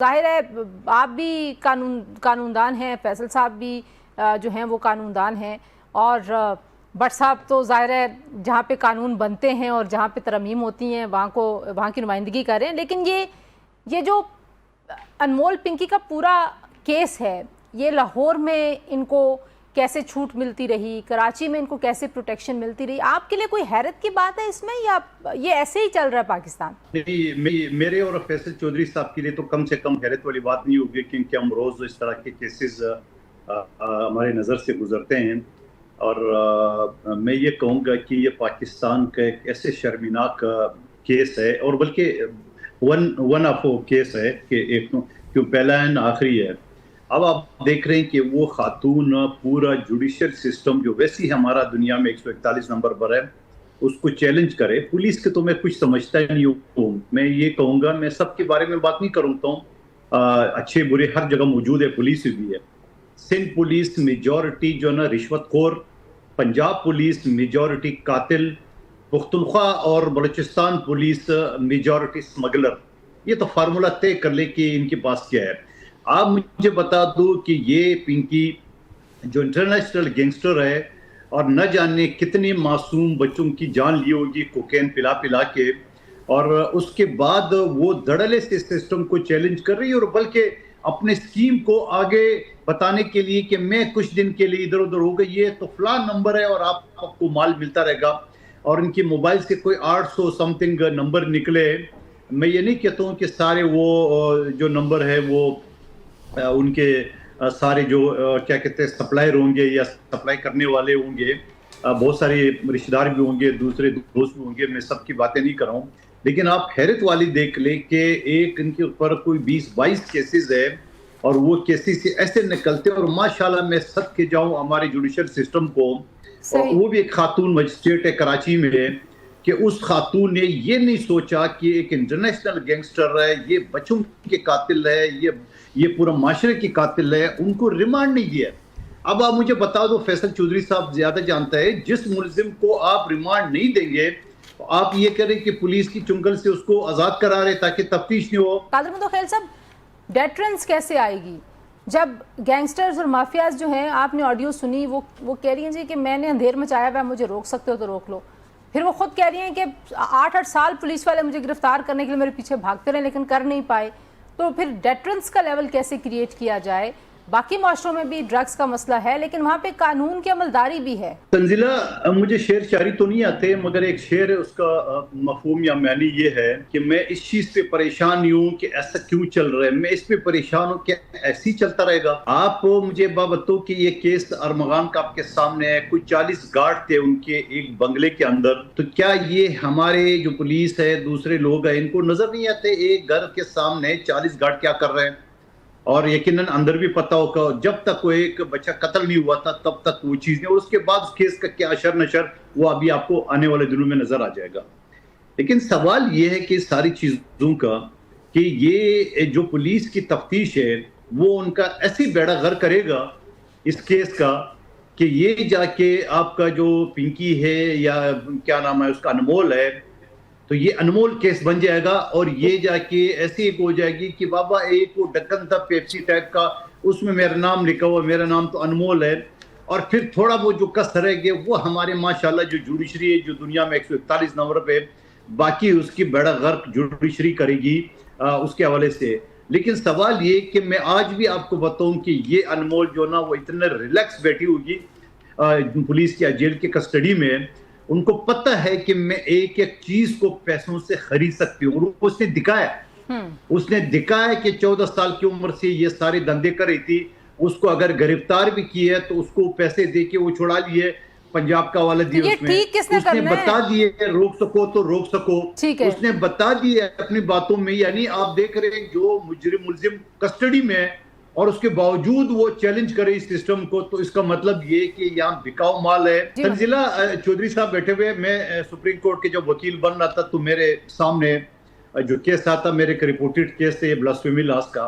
जाहिर है आप भी कानूनदान हैं, फैसल साहब भी जो हैं वो कानूनदान हैं, और भट्ट साहब तो जाहिर है जहाँ पे कानून बनते हैं और जहाँ पे तरमीम होती हैं वहाँ की नुमाइंदगी कर रहे हैं। लेकिन ये जो अनमोल पिंकी का पूरा केस है, ये लाहौर में इनको कैसे छूट मिलती रही, कराची में इनको कैसे प्रोटेक्शन मिलती रही, आपके लिए कोई हैरत की बात है इसमें, या ये ऐसे ही चल रहा है पाकिस्तान? नहीं, मेरे और फैसल चौधरी साहब के लिए तो कम से कम हैरत वाली बात नहीं होगी, क्योंकि हम रोज इस तरह के केसेस हमारे नज़र से गुजरते हैं। और मैं ये कहूँगा कि ये पाकिस्तान का एक ऐसे शर्मिनाक केस है, और बल्कि वन ऑफ केस है कि एक तो क्यों पहला है ना आखिरी है। अब आप देख रहे हैं कि वो खातून पूरा जुडिशियल सिस्टम जो वैसे ही हमारा दुनिया में 141 नंबर पर है उसको चैलेंज करे। पुलिस के तो मैं कुछ समझता ही नहीं हूँ। मैं ये कहूँगा, मैं सबके बारे में बात नहीं करूँगा, अच्छे बुरे हर जगह मौजूद है, पुलिस भी है। सिंध पुलिस मेजॉरिटी जो ना रिश्वतखोर, पंजाब पुलिस मेजॉरिटी कातिल, पुख्तनख्वा और बलूचिस्तान पुलिस मेजॉरिटी स्मगलर। ये तो फार्मूला तय कर ले कि इनके पास क्या है। आप मुझे बता दो कि ये पिंकी जो इंटरनेशनल गैंगस्टर है और न जाने कितने मासूम बच्चों की जान ली होगी कोकेन पिला पिला के, और उसके बाद वो धड़ल्ले से सिस्टम को चैलेंज कर रही है, और बल्कि अपने स्कीम को आगे बताने के लिए कि मैं कुछ दिन के लिए इधर उधर हो गई, ये तो फलां नंबर है और आपको माल मिलता रहेगा। और इनकी मोबाइल से कोई 800 समथिंग नंबर निकले। मैं ये नहीं कहता हूँ कि सारे वो जो नंबर है वो उनके सारे जो क्या कहते हैं सप्लायर होंगे या सप्लाई करने वाले होंगे, बहुत सारे रिश्तेदार भी होंगे, दूसरे दोस्त भी होंगे, मैं सबकी बातें नहीं कर रहा हूँ। लेकिन आप हैरत वाली देख ले कि एक इनके ऊपर कोई 20-22 केसेस है, और वो केसेस से ऐसे निकलते हैं। और माशाल्लाह मैं सद के जाऊँ हमारे जुडिशियल सिस्टम को, और वो भी एक खातून मजिस्ट्रेट है कराची में, कि उस खातून ने ये नहीं सोचा कि एक इंटरनेशनल गैंगस्टर है, ये बच्चों के कातिल है, ये पूरा माशरे की कातिल है, उनको रिमांड नहीं दिया। अब आप मुझे बता दो, फैसल चौधरी साहब ज्यादा जानता है, जिस मुलजिम को आप रिमांड नहीं देंगे तो आप ये करें कि पुलिस की चुंगल से उसको आजाद करा रहे ताकि तफ्तीश नहीं हो। कादर मुतखैल साहब, डेटरेंस कैसे आएगी जब गैंगस्टर्स और माफियाज जो हैं, आपने ऑडियो सुनी, वो कह रही हैं जी कि मैंने अंधेर मचाया हुआ है, मुझे रोक सकते हो तो रोक लो। फिर वो खुद कह रही हैं कि 8-8 साल पुलिस वाले मुझे गिरफ्तार करने के लिए मेरे पीछे भागते रहे लेकिन कर नहीं पाए। तो फिर डेटरेंस का लेवल कैसे क्रिएट किया जाए? बाकी माशरों में भी ड्रग्स का मसला है, लेकिन वहाँ पे कानून की अमलदारी भी है। तंजिला, मुझे शेर शायरी तो नहीं आते, मगर एक शेर है, उसका मफहूम या मानी ये है कि मैं इस चीज पे परेशान नहीं हूँ कि ऐसा क्यों चल रहा है, मैं इस पे परेशान हूँ कि ऐसे ही चलता रहेगा। आप मुझे बात बताओ कि ये केस अरमगान का आपके सामने है, कुछ 40 गार्ड थे उनके एक बंगले के अंदर। तो क्या ये हमारे जो पुलिस है, दूसरे लोग हैं, इनको नजर नहीं आते एक घर के सामने 40 गार्ड क्या कर रहे हैं? और यकीनन अंदर भी पता होगा, जब तक कोई एक बच्चा कत्ल नहीं हुआ था तब तक वो चीज नहीं, और उसके बाद उस केस का क्या अशर नशर वो अभी आपको आने वाले दिनों में नजर आ जाएगा। लेकिन सवाल ये है कि सारी चीजों का कि ये जो पुलिस की तफ्तीश है वो उनका ऐसी बेड़ा गर्क करेगा इस केस का कि ये जाके आपका जो पिंकी है या क्या नाम है उसका, अनमोल है, तो ये अनमोल केस बन जाएगा। और ये जाके ऐसे एक हो जाएगी कि बाबा एक वो ढक्कन था पेप्सी टाइप का, उसमें मेरा नाम लिखा हुआ, मेरा नाम तो अनमोल है, और फिर थोड़ा वो जो कस रहेगी वो हमारे माशाल्लाह जो जुडिशरी है जो दुनिया में 141 नंबर पे, बाकी उसकी बड़ा गर्क जुडिशरी करेगी उसके हवाले से। लेकिन सवाल ये कि मैं आज भी आपको बताऊं कि ये अनमोल जो ना वो इतने रिलैक्स बैठी होगी पुलिस या जेल के कस्टडी में, उनको पता है कि मैं एक एक चीज को पैसों से खरीद सकती हूँ, और उसने दिखाया कि 14 साल की उम्र से ये सारे धंधे कर रही थी। उसको अगर गिरफ्तार भी किया है तो उसको पैसे दे के वो छुड़ा लिए, पंजाब का वाला दिया, उसने बता दिए रोक सको तो रोक सको, उसने बता दिए अपनी बातों में। यानी आप देख रहे हैं जो मुलजिम कस्टडी में है और उसके बावजूद वो चैलेंज करे इस सिस्टम को, तो इसका मतलब ये कि यहाँ बिकाऊ माल है। तंजिला, चौधरी साहब बैठे हुए, मैं सुप्रीम कोर्ट के जब वकील बन रहा था तो मेरे सामने जो केस आता, मेरे एक रिपोर्टेड केस थे ब्लास्फेमी लॉस का,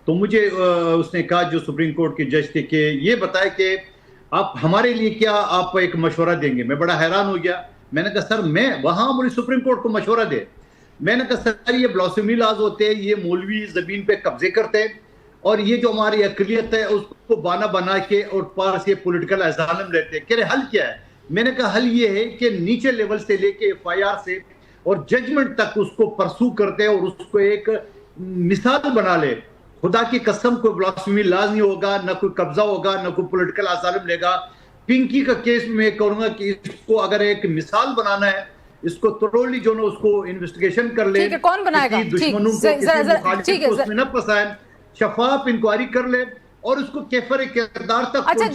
तो मुझे उसने कहा जो सुप्रीम कोर्ट के जज थे कि ये बताए कि आप हमारे लिए क्या आप एक मशवरा देंगे। मैं बड़ा हैरान हो गया, मैंने कहा सर मैं वहां मुझे सुप्रीम कोर्ट को मशवरा दे, मैंने कहा सर ये ब्लासमी लाज होते हैं, ये मौलवी जमीन पे कब्जे करते हैं और ये जो हमारी अकलियत है उसको बाना बना के और पार से पॉलिटिकल असालम लेते हैं। कह रहे हल क्या है? मैंने कहा हल ये है कि नीचे लेवल से लेके FIR से और जजमेंट तक उसको परसू करते हैं और उसको एक मिसाल बना ले। खुदा की कसम कोई ब्लासमी लाज नहीं होगा, ना कोई कब्जा होगा, ना कोई पॉलिटिकल असालम लेगा। पिंकी का केस में मैं कहूंगा कि इसको अगर एक मिसाल बनाना है, इसको थोरोली जो ना उसको इन्वेस्टिगेशन कर ले। ठीक है, कौन बनाएगा? दुश्मनों को किसी मुखालिफ को उसमें न फंसाए, शफाफ इंक्वायरी कर ले और उसको कैफर किरदार तक अच्छा,